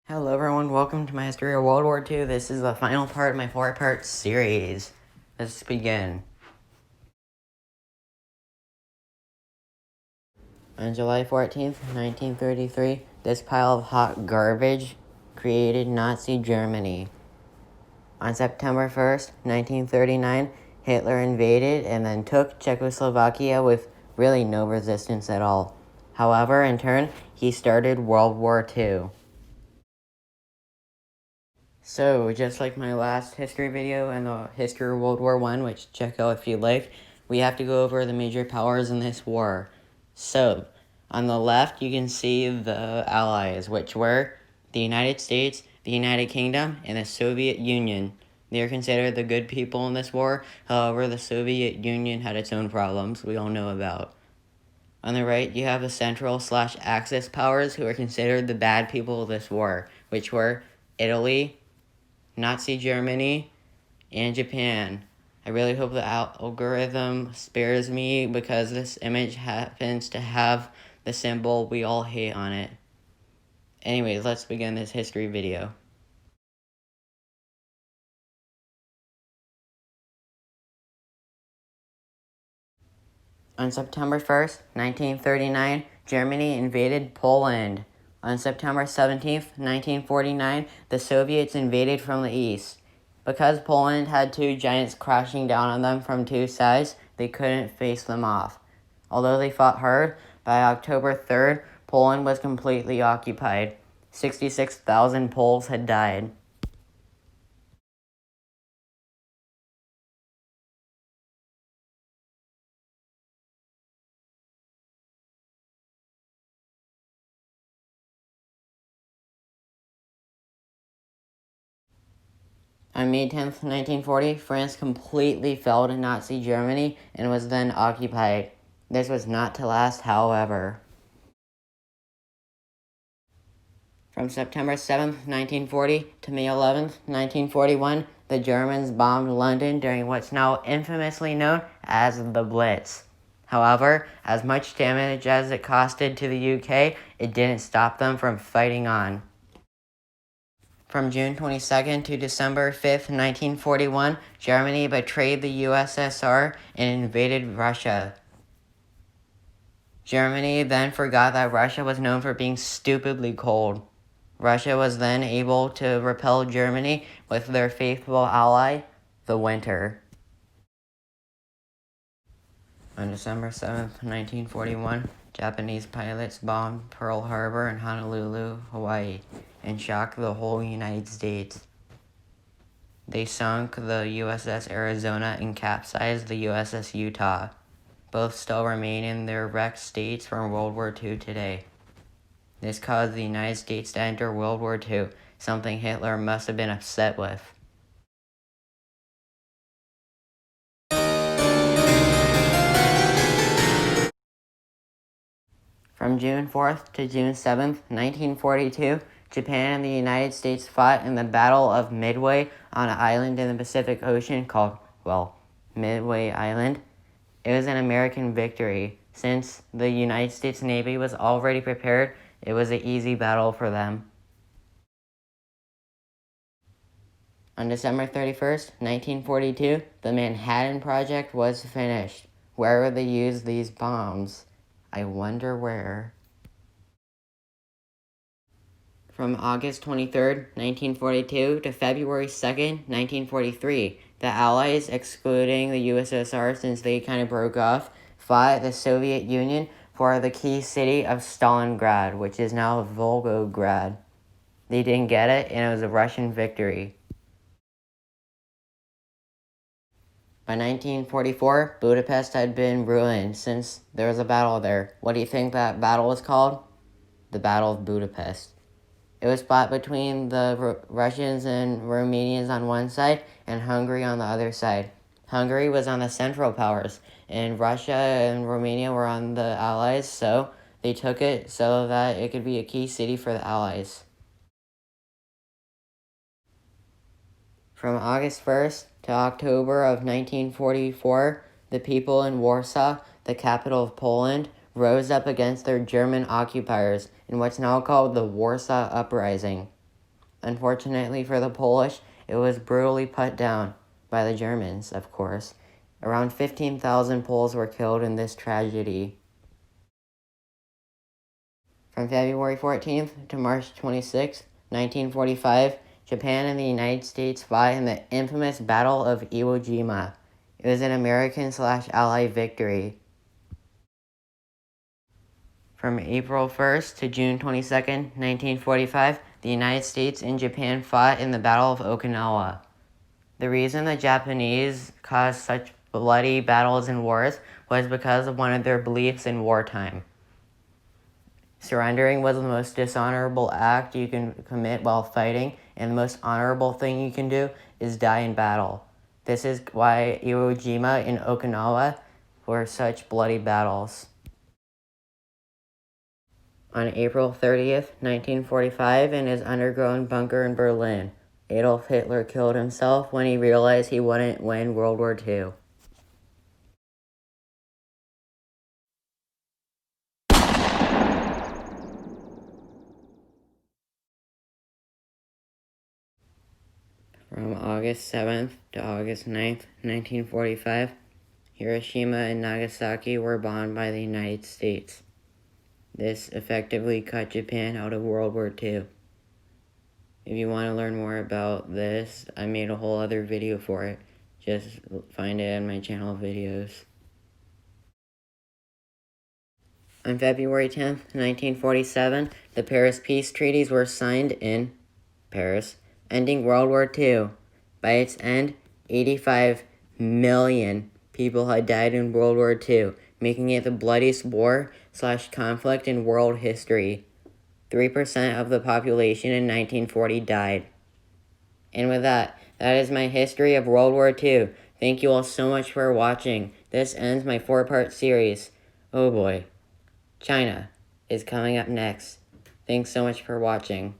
Hello everyone, welcome to my History of World War II. This is the final part of my 4-part series. Let's begin. On July 14th, 1933, this pile of hot garbage created Nazi Germany. On September 1st, 1939, Hitler invaded and then took Czechoslovakia with really no resistance at all. However, in turn, he started World War II. So, just like my last history video and the history of World War I, which check out if you like, we have to go over the major powers in this war. So, on the left, you can see the Allies, which were the United States, the United Kingdom, and the Soviet Union. They are considered the good people in this war. However, the Soviet Union had its own problems we all know about. On the right, you have the Central/Axis powers, who are considered the bad people of this war, which were Italy, Nazi Germany, and Japan. I really hope the algorithm spares me because this image happens to have the symbol we all hate on it. Anyways, let's begin this history video. On September 1st, 1939, Germany invaded Poland. On September 17th, 1949, the Soviets invaded from the east. Because Poland had two giants crashing down on them from two sides, they couldn't face them off. Although they fought hard, by October 3rd, Poland was completely occupied. 66,000 Poles had died. On May 10th, 1940, France completely fell to Nazi Germany and was then occupied. This was not to last, however. From September 7th, 1940 to May 11th, 1941, the Germans bombed London during what's now infamously known as the Blitz. However, as much damage as it costed to the UK, it didn't stop them from fighting on. From June 22nd to December 5th, 1941, Germany betrayed the USSR and invaded Russia. Germany then forgot that Russia was known for being stupidly cold. Russia was then able to repel Germany with their faithful ally, the winter. On December 7th, 1941, Japanese pilots bombed Pearl Harbor and Honolulu, Hawaii, and shocked the whole United States. They sunk the USS Arizona and capsized the USS Utah. Both still remain in their wrecked states from World War II today. This caused the United States to enter World War II, something Hitler must have been upset with. From June 4th to June 7th, 1942, Japan and the United States fought in the Battle of Midway on an island in the Pacific Ocean called, Midway Island. It was an American victory. Since the United States Navy was already prepared, it was an easy battle for them. On December 31st, 1942, the Manhattan Project was finished. Where would they use these bombs? I wonder where. From August 23rd, 1942 to February 2nd, 1943, the Allies, excluding the USSR since they kind of broke off, fought the Soviet Union for the key city of Stalingrad, which is now Volgograd. They didn't get it, and it was a Russian victory. By 1944, Budapest had been ruined since there was a battle there. What do you think that battle was called? The Battle of Budapest. It was fought between the Russians and Romanians on one side and Hungary on the other side. Hungary was on the Central Powers, and Russia and Romania were on the Allies, so they took it so that it could be a key city for the Allies. From August 1st to October of 1944, the people in Warsaw, the capital of Poland, rose up against their German occupiers in what's now called the Warsaw Uprising. Unfortunately for the Polish, it was brutally put down by the Germans, of course. Around 15,000 Poles were killed in this tragedy. From February 14th to March 26, 1945, Japan and the United States fought in the infamous Battle of Iwo Jima. It was an American/Allied victory. From April 1st to June 22nd, 1945, the United States and Japan fought in the Battle of Okinawa. The reason the Japanese caused such bloody battles and wars was because of one of their beliefs in wartime. Surrendering was the most dishonorable act you can commit while fighting, and the most honorable thing you can do is die in battle. This is why Iwo Jima and Okinawa were such bloody battles. On April 30th, 1945, in his underground bunker in Berlin, Adolf Hitler killed himself when he realized he wouldn't win World War II. From August 7th to August 9th, 1945, Hiroshima and Nagasaki were bombed by the United States. This effectively cut Japan out of World War II. If you want to learn more about this, I made a whole other video for it. Just find it in my channel videos. On February 10th, 1947, the Paris Peace Treaties were signed in Paris, ending World War II. By its end, 85 million people had died in World War II, making it the bloodiest war/conflict in world history. 3% of the population in 1940 died. And with that is my history of World War II. Thank you all so much for watching. This ends my 4-part series. Oh boy. China is coming up next. Thanks so much for watching.